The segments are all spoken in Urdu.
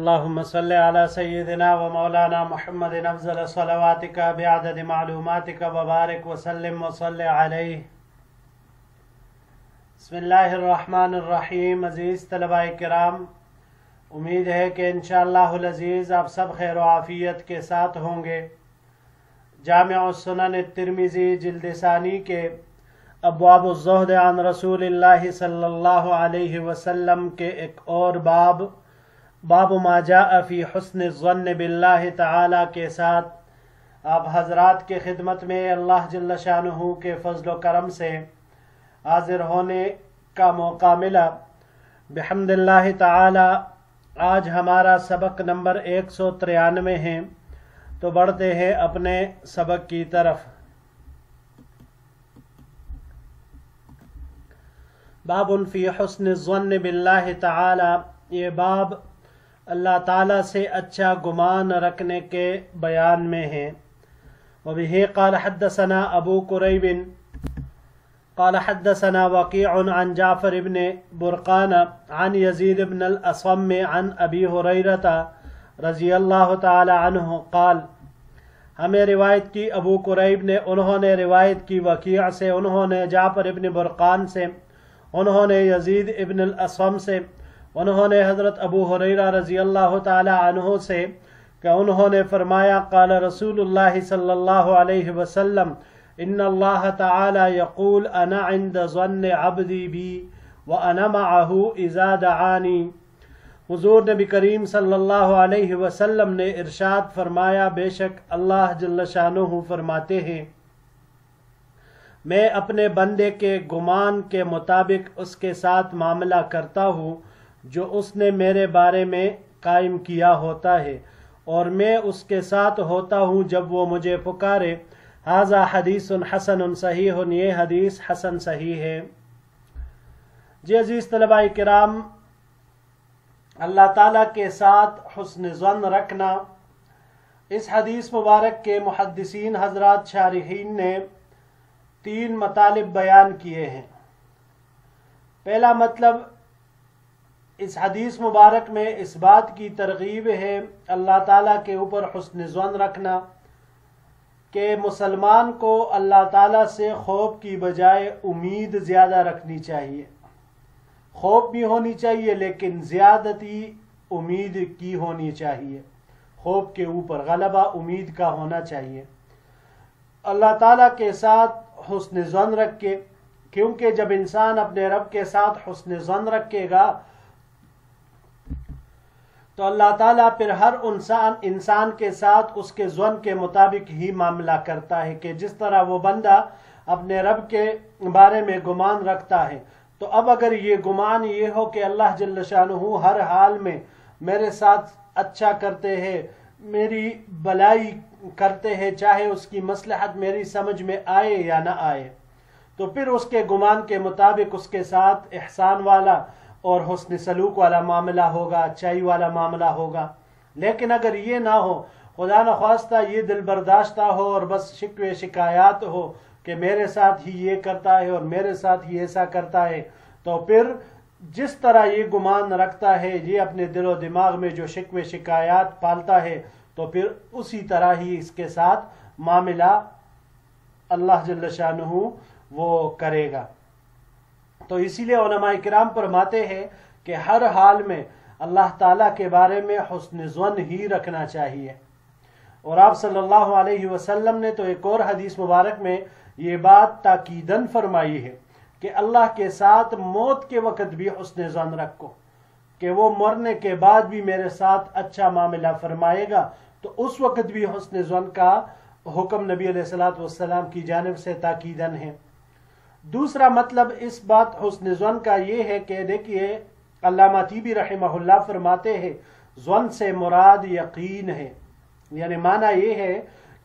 اللهم صل على سيدنا ومولانا محمد افضل صلواتك بعدد معلوماتك وبارك وسلم وصل عليه۔ بسم اللہ الرحمن الرحیم۔ عزیز طلباء کرام، امید ہے کہ انشاءاللہ العزیز آپ سب خیر و عافیت کے ساتھ ہوں گے۔ جامع السنن الترمذی جلد ثانی کے ابواب الزہد عن رسول اللہ صلی اللہ علیہ وسلم کے ایک اور باب ما جاء فی حسن الظن باللہ تعالی کے ساتھ آپ حضرات کے خدمت میں اللہ جل شانہ کے فضل و کرم سے حاضر ہونے کا موقع ملا بحمد اللہ تعالی۔ آج ہمارا سبق نمبر 193 ہے، تو بڑھتے ہیں اپنے سبق کی طرف۔ باب فی حسن الظن باللہ تعالی، یہ باب اللہ تعالیٰ سے اچھا گمان رکھنے کے بیان میں ہے۔ وبہ قال حدثنا ابو قریب قال حدثنا وقیع عن جعفر بن برقان عن یزید بن الاصم عن ابی ہریرہ رضی اللہ تعالی عنہ قال، ہمیں روایت کی ابو قریب نے، انہوں نے روایت کی وقیع سے، انہوں نے جعفر ابن برقان سے، انہوں نے یزید ابن الاصم سے، انہوں نے حضرت ابو ہریرہ رضی اللہ تعالی عنہ سے کہ انہوں نے فرمایا قال رسول اللہ صلی اللہ علیہ وسلم ان اللہ تعالی یقول انا عند ظن عبدی بی وانا معه اذا دعانی۔ حضور نبی کریم صلی اللہ علیہ وسلم نے ارشاد فرمایا، بے شک اللہ جل شانہ فرماتے ہیں، میں اپنے بندے کے گمان کے مطابق اس کے ساتھ معاملہ کرتا ہوں جو اس نے میرے بارے میں قائم کیا ہوتا ہے، اور میں اس کے ساتھ ہوتا ہوں جب وہ مجھے پکارے۔ ھذا حدیث حسن صحیح، یہ حدیث حسن صحیح ہے۔ جی عزیز طلباء کرام، اللہ تعالیٰ کے ساتھ حسن ظن رکھنا، اس حدیث مبارک کے محدثین حضرات شارحین نے 3 مطالب بیان کیے ہیں۔ پہلا مطلب اس حدیث مبارک میں اس بات کی ترغیب ہے اللہ تعالیٰ کے اوپر حسن ظن رکھنا کہ مسلمان کو اللہ تعالیٰ سے خوف کی بجائے امید زیادہ رکھنی چاہیے۔ خوف بھی ہونی چاہیے لیکن زیادتی امید کی ہونی چاہیے، خوف کے اوپر غلبہ امید کا ہونا چاہیے۔ اللہ تعالیٰ کے ساتھ حسن ظن رکھے، کیونکہ جب انسان اپنے رب کے ساتھ حسن ظن رکھے گا تو اللہ تعالیٰ پھر ہر انسان کے ساتھ اس کے ظن کے مطابق ہی معاملہ کرتا ہے کہ جس طرح وہ بندہ اپنے رب کے بارے میں گمان رکھتا ہے۔ تو اب اگر یہ گمان یہ ہو کہ اللہ جل شانہ ہر حال میں میرے ساتھ اچھا کرتے ہیں، میری بلائی کرتے ہیں، چاہے اس کی مصلحت میری سمجھ میں آئے یا نہ آئے، تو پھر اس کے گمان کے مطابق اس کے ساتھ احسان والا اور حسن سلوک والا معاملہ ہوگا، اچھائی والا معاملہ ہوگا۔ لیکن اگر یہ نہ ہو، خدا نخواستہ یہ دل برداشتہ ہو اور بس شکوے شکایات ہو کہ میرے ساتھ ہی یہ کرتا ہے اور میرے ساتھ ہی ایسا کرتا ہے، تو پھر جس طرح یہ گمان رکھتا ہے، یہ اپنے دل و دماغ میں جو شکوے شکایات پالتا ہے، تو پھر اسی طرح ہی اس کے ساتھ معاملہ اللہ جل شانہ وہ کرے گا۔ تو اسی لیے علماء کرام فرماتے ہیں کہ ہر حال میں اللہ تعالیٰ کے بارے میں حسن ظن ہی رکھنا چاہیے۔ اور آپ صلی اللہ علیہ وسلم نے تو ایک اور حدیث مبارک میں یہ بات تاکیداً فرمائی ہے کہ اللہ کے ساتھ موت کے وقت بھی حسن ظن رکھو کہ وہ مرنے کے بعد بھی میرے ساتھ اچھا معاملہ فرمائے گا، تو اس وقت بھی حسن ظن کا حکم نبی علیہ الصلوۃ والسلام کی جانب سے تاکیداً ہے۔ دوسرا مطلب اس بات حسن ظن کا یہ ہے کہ دیکھیے علامہ طیبی رحمہ اللہ فرماتے ہیں ظن سے مراد یقین ہے، یعنی معنی یہ ہے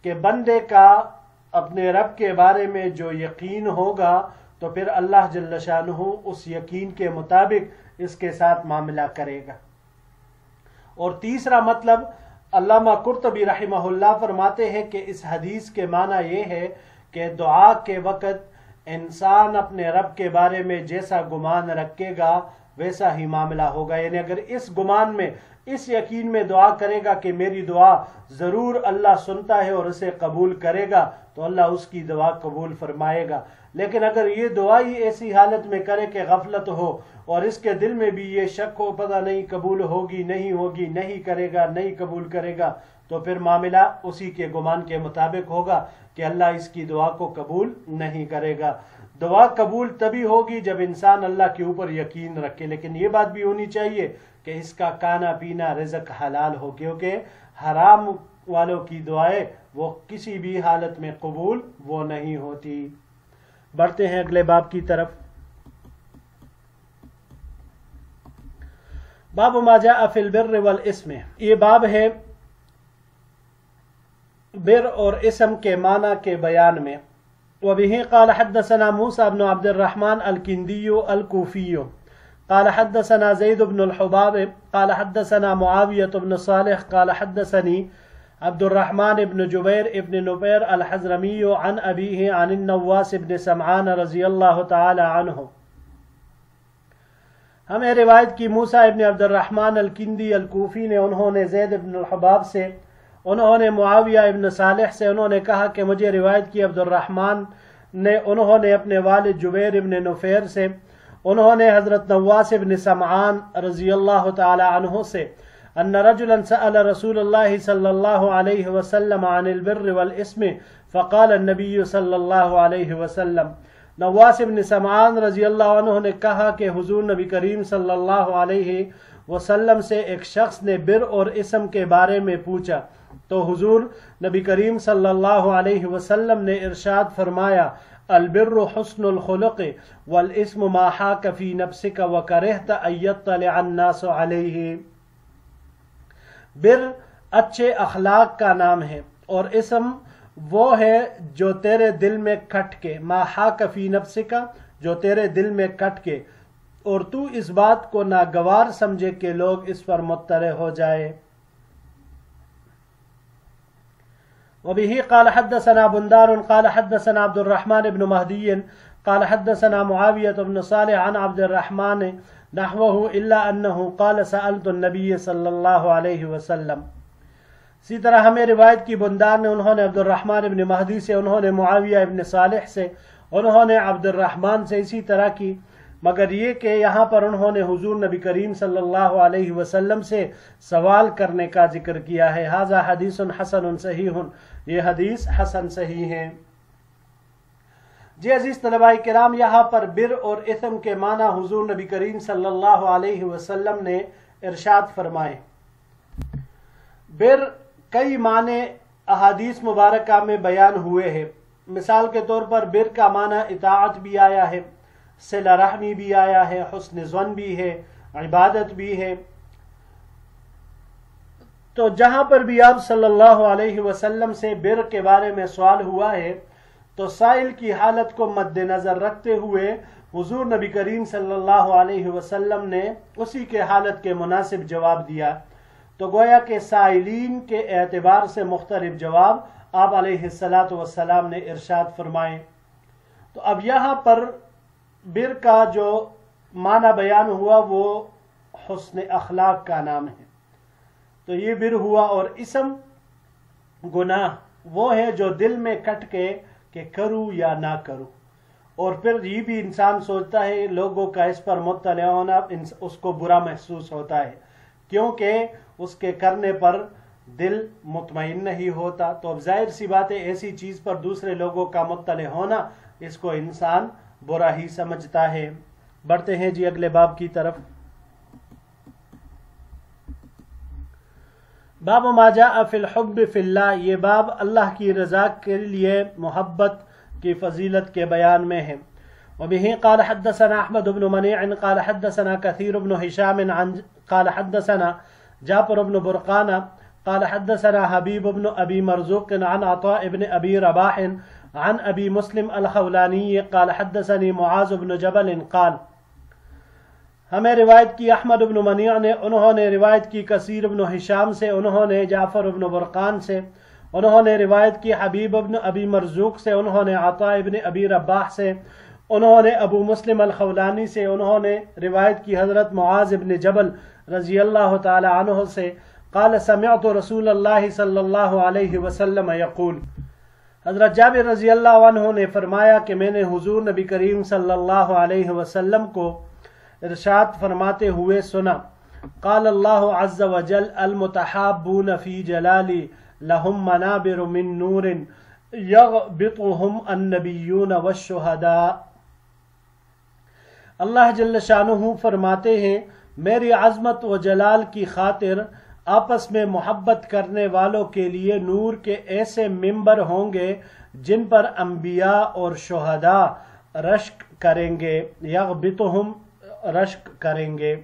کہ بندے کا اپنے رب کے بارے میں جو یقین ہوگا تو پھر اللہ جل شانہ اس یقین کے مطابق اس کے ساتھ معاملہ کرے گا۔ اور تیسرا مطلب علامہ قرطبی رحمہ اللہ فرماتے ہیں کہ اس حدیث کے معنی یہ ہے کہ دعا کے وقت انسان اپنے رب کے بارے میں جیسا گمان رکھے گا ویسا ہی معاملہ ہوگا، یعنی اگر اس گمان میں اس یقین میں دعا کرے گا کہ میری دعا ضرور اللہ سنتا ہے اور اسے قبول کرے گا تو اللہ اس کی دعا قبول فرمائے گا۔ لیکن اگر یہ دعا ہی ایسی حالت میں کرے کہ غفلت ہو اور اس کے دل میں بھی یہ شک ہو پتہ نہیں قبول ہوگی نہیں کرے گا نہیں قبول کرے گا، تو پھر معاملہ اسی کے گمان کے مطابق ہوگا کہ اللہ اس کی دعا کو قبول نہیں کرے گا۔ دعا قبول تبھی ہوگی جب انسان اللہ کے اوپر یقین رکھے، لیکن یہ بات بھی ہونی چاہیے کہ اس کا کھانا پینا رزق حلال ہو، کیونکہ حرام والوں کی دعائیں وہ کسی بھی حالت میں قبول وہ نہیں ہوتی۔ بڑھتے ہیں اگلے باب کی طرف۔ باب ما جاء فی البر والاسم، یہ باب ہے بر اور اسم کے معنی کے بیان میں۔ وبه قال حدثنا موسى بن عبد الرحمن الكندي الكوفي قال حدثنا زيد بن الحباب قال حدثنا معاوية بن صالح قال حدثني عبد الرحمن بن جبير بن نبير الحزرمي عن أبيه عن النواس بن سمعان رضي الله تعالى عنه۔ ہمیں روایت کی موسیٰ ابن عبد الرحمن الکندی الکوفی نے، انہوں نے زید بن الحباب سے، انہوں نے معاویہ ابن صالح سے، انہوں نے کہا کہ مجھے روایت کی عبد الرحمن نے، انہوں نے اپنے والد جبیر ابن نفیر سے، انہوں نے حضرت نواس ابن سمعان رضی اللہ تعالی عنہ سے، ان رجلا سأل رسول اللہ صلی اللہ علیہ وسلم عن البر والاسم فقال النبی صلی اللہ علیہ وسلم۔ نواس ابن سمعان رضی اللہ عنہ نے کہا کہ حضور نبی کریم صلی اللہ علیہ وسلم سے ایک شخص نے بر اور اسم کے بارے میں پوچھا تو حضور نبی کریم صلی اللہ علیہ وسلم نے ارشاد فرمایا، البر حسن الخلق والاسم ما حاک فی نفسک وکرہت ان یطلع الناس علیہ۔ بر اچھے اخلاق کا نام ہے اور اسم وہ ہے جو تیرے دل میں کھٹ کے، ما حاک فی نفسک، جو تیرے دل میں کھٹ کے اور تو اس بات کو ناگوار سمجھے کہ لوگ اس پر مطلع ہو جائے۔ وبه قال حدثنا بندار قال حدثنا عبد الرحمن بن مهدي قال حدثنا معاوية بن صالح عن عبد الرحمن نحوه إلا أنه قال سألت النبي صلی اللہ علیہ وسلم۔ اسی طرح ہمیں روایت کی بندار نے، انہوں نے عبد الرحمن ابن مہدی سے، انہوں نے معاویہ ابن صالح سے، انہوں نے عبد الرحمن سے اسی طرح کی، مگر یہ کہ یہاں پر انہوں نے حضور نبی کریم صلی اللہ علیہ وسلم سے سوال کرنے کا ذکر کیا ہے۔ ھذا حدیث حسن صحیح، یہ حدیث حسن صحیح ہے۔ جی عزیز طلباء کرام، یہاں پر بر اور اثم کے معنی حضور نبی کریم صلی اللہ علیہ وسلم نے ارشاد فرمائے۔ بر کئی معنی احادیث مبارکہ میں بیان ہوئے ہیں۔ مثال کے طور پر بر کا معنی اطاعت بھی آیا ہے، صلہ رحمی بھی آیا ہے، حسن ظن بھی ہے، عبادت بھی ہے۔ تو جہاں پر بھی آپ صلی اللہ علیہ وسلم سے بر کے بارے میں سوال ہوا ہے تو سائل کی حالت کو مد نظر رکھتے ہوئے حضور نبی کریم صلی اللہ علیہ وسلم نے اسی کے حالت کے مناسب جواب دیا۔ تو گویا کہ سائلین کے اعتبار سے مختلف جواب آپ علیہ السلام نے ارشاد فرمائے۔ تو اب یہاں پر بر کا جو معنی بیان ہوا وہ حسن اخلاق کا نام ہے، تو یہ بر ہوا۔ اور اسم گناہ وہ ہے جو دل میں کٹ کے کہ کروں یا نہ کروں، اور پھر یہ بھی انسان سوچتا ہے لوگوں کا اس پر مطلع ہونا اس کو برا محسوس ہوتا ہے، کیونکہ اس کے کرنے پر دل مطمئن نہیں ہوتا۔ تو اب ظاہر سی بات ہے ایسی چیز پر دوسرے لوگوں کا مطلع ہونا اس کو انسان برا ہی سمجھتا ہے۔ بڑھتے ہیں جی اگلے باب کی طرف۔ باب ما جاء فی الحب فی اللہ، یہ باب اللہ کی رضا کے لیے محبت کی فضیلت کے بیان میں ہے۔ وبه قال حدثنا احمد بن منیع قال حدثنا كثير بن هشام قال حدثنا جعفر بن برقان قال حدثنا حبيب بن ابي مرزوق عن عطاء بن ابي رباح عن ابي مسلم الخولاني قال حدثني معاذ بن جبل قال۔ ہمیں روایت کی احمد بن منیع نے، انہوں نے روایت کی کثیر بن ہشام سے، انہوں نے جعفر بن برقان سے، انہوں نے روایت کی حبیب بن ابی مرزوق سے، انہوں نے عطاء بن ابی رباح سے، انہوں نے ابو مسلم الخولانی سے، انہوں نے روایت کی حضرت معاذ بن جبل رضی اللہ تعالی عنہ سے قال سمعت رسول اللہ صلی اللہ علیہ وسلم یقول، حضرت جابر رضی اللہ عنہ نے فرمایا کہ میں نے حضور نبی کریم صلی اللہ علیہ وسلم کو ارشاد فرماتے ہوئے سنا، قال اللہ عز وجل المتحابون فی جلالی لہم منابر من نور یغبطہم النبیون والشہداء۔ اللہ جل شانہ فرماتے ہیں میری عظمت و جلال کی خاطر آپس میں محبت کرنے والوں کے لیے نور کے ایسے ممبر ہوں گے جن پر انبیاء اور شہداء رشک کریں گے، یغبطہم رشک کریں گے۔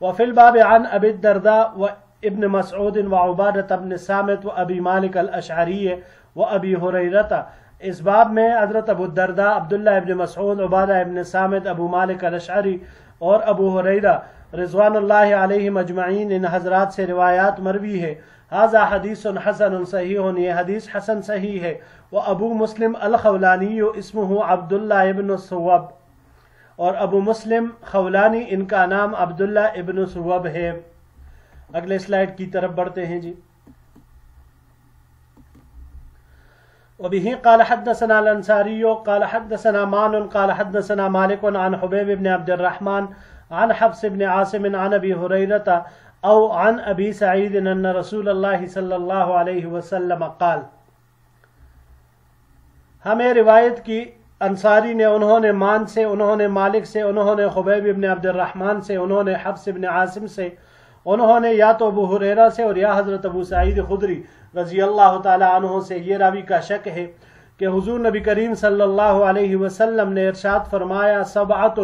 وفی الباب عن ابی الدرداء و ابن مسعود و عبادۃ بن صامت و ابی مالک الاشعری و ابی ہریرہ، اس باب میں حضرت ابو الدرداء، عبداللہ ابن مسعود، عبادہ ابن صامت، ابو مالک الاشعری اور ابو ہریرہ رضوان اللہ علیہم اجمعین ان حضرات سے روایات مروی ہے۔ ھذا حدیث حسن صحیح، یہ حدیث حسن صحیح ہے۔ و ابو مسلم الخولانی اسمہ عبداللہ ابن ثوب، اور ابو مسلم خولانی ان کا نام عبداللہ ابن ثوب ہے۔ اگلے سلائیڈ کی طرف بڑھتے ہیں جی۔ وبه قال حدثنا الانصاری قال حدثنا مان قال حدثنا مالک عن حبیب بن عبد الرحمن عن حفص بن عاصم عن ابی ہریرہ او عن ابی سعید ان رسول اللہ صلی اللہ علیہ وسلم قال، ہمیں روایت کی انصاری نے، انہوں نے مان سے، انہوں نے مالک سے، انہوں نے حبیب بن عبد الرحمن سے، انہوں نے حفص بن عاصم سے، انہوں نے یا تو ابو ہریرہ سے اور یا حضرت ابو سعید خدری رضی اللہ تعالی عنہ سے۔ یہ راوی کا شک ہے کہ حضور نبی کریم صلی اللہ علیہ وسلم نے ارشاد فرمایا سبعۃ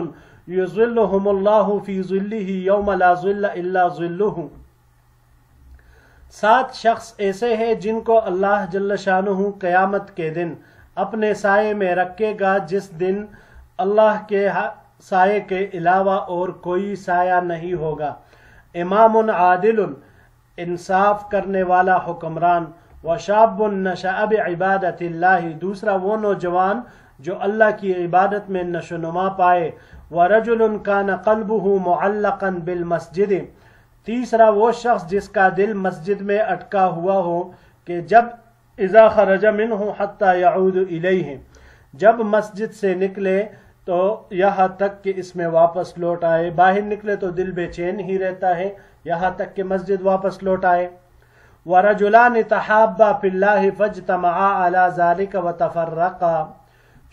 یظلہم اللہ فی ظلہ یوم لا ظل الا ظلہ، 7 شخص ایسے ہیں جن کو اللہ جل شانہ قیامت کے دن اپنے سائے میں رکھے گا، جس دن اللہ کے سائے کے علاوہ اور کوئی سایہ نہیں ہوگا۔ امام عادل، انصاف کرنے والا حکمران، وشاب نشأ بعبادت اللہ، دوسرا وہ نوجوان جو اللہ کی عبادت میں نشو نما پائے، ورجل کان قلبہ معلقا بالمسجد، تیسرا وہ شخص جس کا دل مسجد میں اٹکا ہوا ہو کہ جب اذا خرج منہ حتی یعود الیہ، جب مسجد سے نکلے تو یہاں تک کہ اس میں واپس لوٹ آئے، باہر نکلے تو دل بے چین ہی رہتا ہے یہاں تک کہ مسجد واپس لوٹ آئے۔ وَرَجُلَانِ تَحَابَّا فِي اللَّهِ فَاجْتَمَعَا عَلَى ذَلِكَ وَتَفَرَّقَا،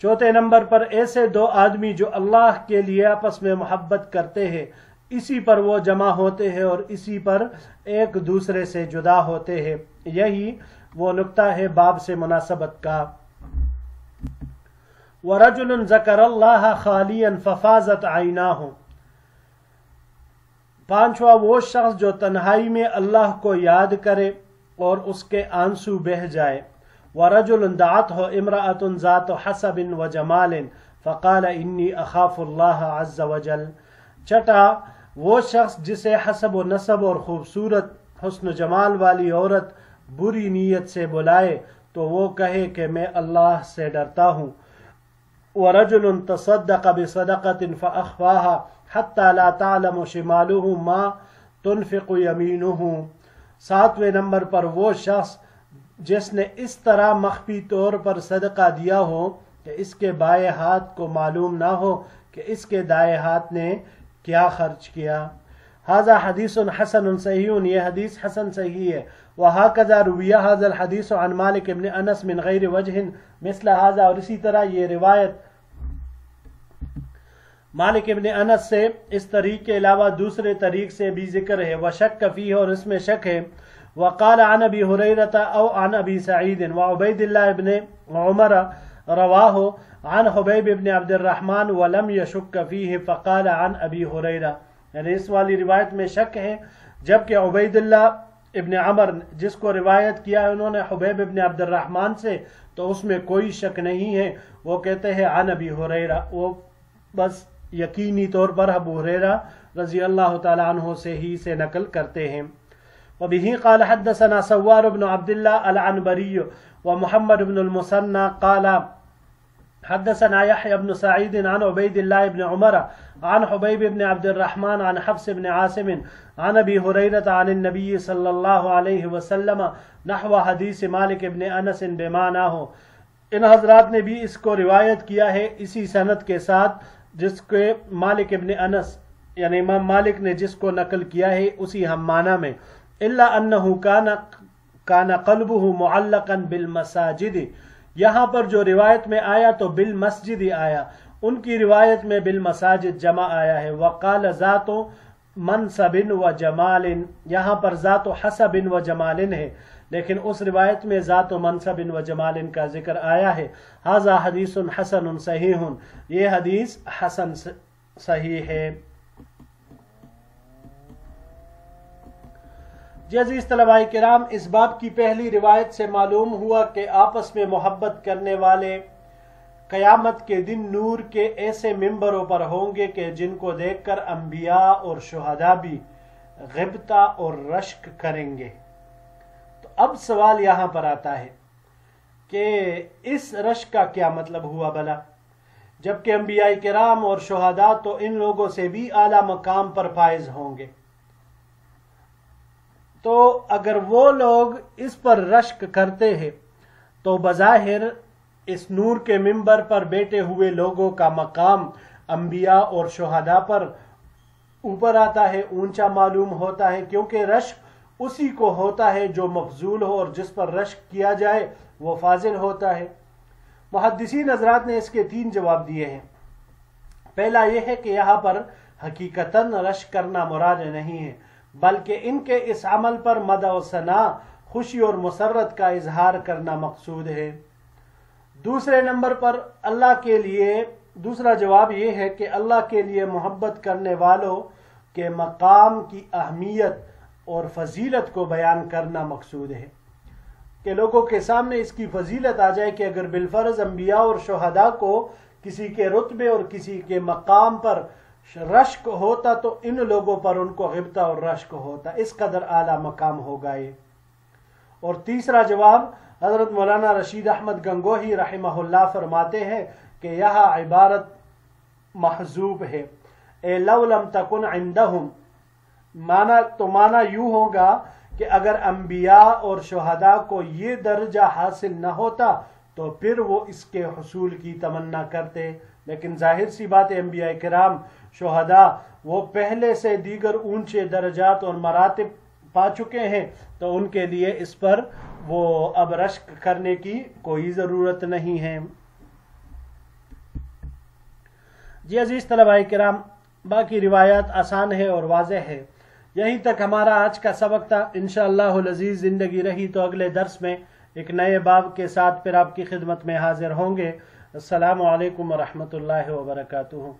چوتھے نمبر پر ایسے 2 آدمی جو اللہ کے لیے آپس میں محبت کرتے ہیں، اسی پر وہ جمع ہوتے ہیں اور اسی پر ایک دوسرے سے جدا ہوتے ہیں۔ یہی وہ نقطہ ہے باب سے مناسبت کا۔ وَرَجُلٌ ذَكَرَ اللَّهَ خَالِيًا فَفَاضَتْ عَيْنَاهُ، پانچواں وہ شخص جو تنہائی میں اللہ کو یاد کرے اور اس کے آنسو بہہ جائے۔ وَرَجُلٌ دَعَتْهُ امْرَأَةٌ ذَاتُ حَسَبٍ وَجَمَالٍ فَقَالَ إِنِّي أَخَافُ اللَّهَ عَزَّ وَجَلَ، چھٹا وہ شخص جسے حسب و نسب اور خوبصورت حسن و جمال والی عورت بری نیت سے بلائے تو وہ کہے کہ میں اللہ سے ڈرتا ہوں۔ وَرَجُلٌ تَصَدَّقَ بِصَدَقَةٍ فَأَخْفَاهَا حَتَّى لَا تَعْلَمُ شِمَالُهُ مَا تُنْفِقُ يَمِينُهُ، 7ویں نمبر پر وہ شخص جس نے اس طرح مخفی طور پر صدقہ دیا ہو کہ اس کے بائیں ہاتھ کو معلوم نہ ہو کہ اس کے دائیں ہاتھ نے کیا خرچ کیا۔ ھذا حدیث حسن صحیح، یہ حدیث حسن صحیح ہے۔ وہکذا روی ھذا الحدیث عن مالک بن انس من غیر وجہ مثل ھذا، اور اسی طرح یہ روایت مالک ابن انس سے اس طریق کے علاوہ دوسرے طریق سے بھی ذکر ہے۔ وشک فیہ، اور اس میں شک ہے۔ وقال عن ابی ہریرہ او عن ابی سعید وعبید اللہ ابن عمر رواہ عن حبیب ابن عبد الرحمن ولم یشک فیہ فقال عن ابی ہریرہ، یعنی اس والی روایت میں شک ہے، جبکہ عبید اللہ ابن عمر جس کو روایت کیا ہے انہوں نے حبیب ابن عبد الرحمن سے، تو اس میں کوئی شک نہیں ہے، وہ کہتے ہیں عن ابی ہریرہ، وہ بس یقینی طور پر ابو ہریرہ رضی اللہ تعالی عنہ سے ہی سے نقل کرتے ہیں۔ وبه قال حدثنا سوار بن عبد الله العنبري ومحمد بن المثنى قال حدثنا يحيى بن سعيد عن عبيد الله بن عمر عن حبيب بن عبد الرحمن عن حفص بن عاصم عن ابي هريرة عن النبي صلی اللہ علیہ وسلم نحو حدیث مالک بن انس بمعنى ہو. ان حضرات نے بھی اس کو روایت کیا ہے اسی سند کے ساتھ جس کے مالک ابن انس یعنی امام مالک نے جس کو نقل کیا ہے اسی ہم معنی میں. الا انه كان قلبه معلقا بالمساجد، یہاں پر جو روایت میں آیا تو بالمسجد آیا، ان کی روایت میں بالمساجد جمع آیا ہے. وقال ذات منصب و جمال، یہاں پر ذات حسب و جمال ہے لیکن اس روایت میں ذات و منصب و جمال کا ذکر آیا ہے. ھذا حدیث حسن صحیح، یہ حدیث حسن صحیح ہے. جی عزیز طلباء کرام، اس باب کی پہلی روایت سے معلوم ہوا کہ آپس میں محبت کرنے والے قیامت کے دن نور کے ایسے ممبروں پر ہوں گے کہ جن کو دیکھ کر انبیاء اور شہداء بھی غبطہ اور رشک کریں گے. تو اب سوال یہاں پر آتا ہے کہ اس رشک کا کیا مطلب ہوا بھلا، جبکہ انبیاء کرام اور شہداء تو ان لوگوں سے بھی اعلیٰ مقام پر فائز ہوں گے. تو اگر وہ لوگ اس پر رشک کرتے ہیں تو بظاہر اس نور کے ممبر پر بیٹھے ہوئے لوگوں کا مقام انبیاء اور شہداء پر اوپر آتا ہے، اونچا معلوم ہوتا ہے، کیونکہ رشک اسی کو ہوتا ہے جو مفضول ہو، اور جس پر رشک کیا جائے وہ فاضل ہوتا ہے. محدثین حضرات نے اس کے 3 جواب دیے ہیں. پہلا یہ ہے کہ یہاں پر حقیقتاً رشک کرنا مراد نہیں ہے، بلکہ ان کے اس عمل پر مدح و ثنا، خوشی اور مسرت کا اظہار کرنا مقصود ہے. دوسرے نمبر پر دوسرا جواب یہ ہے کہ اللہ کے لیے محبت کرنے والوں کے مقام کی اہمیت اور فضیلت کو بیان کرنا مقصود ہے، کہ لوگوں کے سامنے اس کی فضیلت آ جائے کہ اگر بالفرض انبیاء اور شہداء کو کسی کے رتبے اور کسی کے مقام پر رشک ہوتا تو ان لوگوں پر ان کو غبطہ اور رشک ہوتا، اس قدر اعلیٰ مقام ہوگا یہ. اور تیسرا جواب حضرت مولانا رشید احمد گنگوہی رحمہ اللہ فرماتے ہیں کہ یہاں عبارت محذوب ہے، اے لو لم تکن عندہم، معنی یوں ہوگا کہ اگر انبیاء اور شہداء کو یہ درجہ حاصل نہ ہوتا تو پھر وہ اس کے حصول کی تمنا کرتے. لیکن ظاہر سی بات ہے انبیاء کرام شہداء وہ پہلے سے دیگر اونچے درجات اور مراتب پا چکے ہیں، تو ان کے لیے اس پر وہ اب رشک کرنے کی کوئی ضرورت نہیں ہے. جی عزیز طلباء کرام، باقی روایات آسان ہے اور واضح ہے. یہیں تک ہمارا آج کا سبق تھا. انشاءاللہ العزیز زندگی رہی تو اگلے درس میں ایک نئے باب کے ساتھ پھر آپ کی خدمت میں حاضر ہوں گے. السلام علیکم ورحمۃ اللہ وبرکاتہ.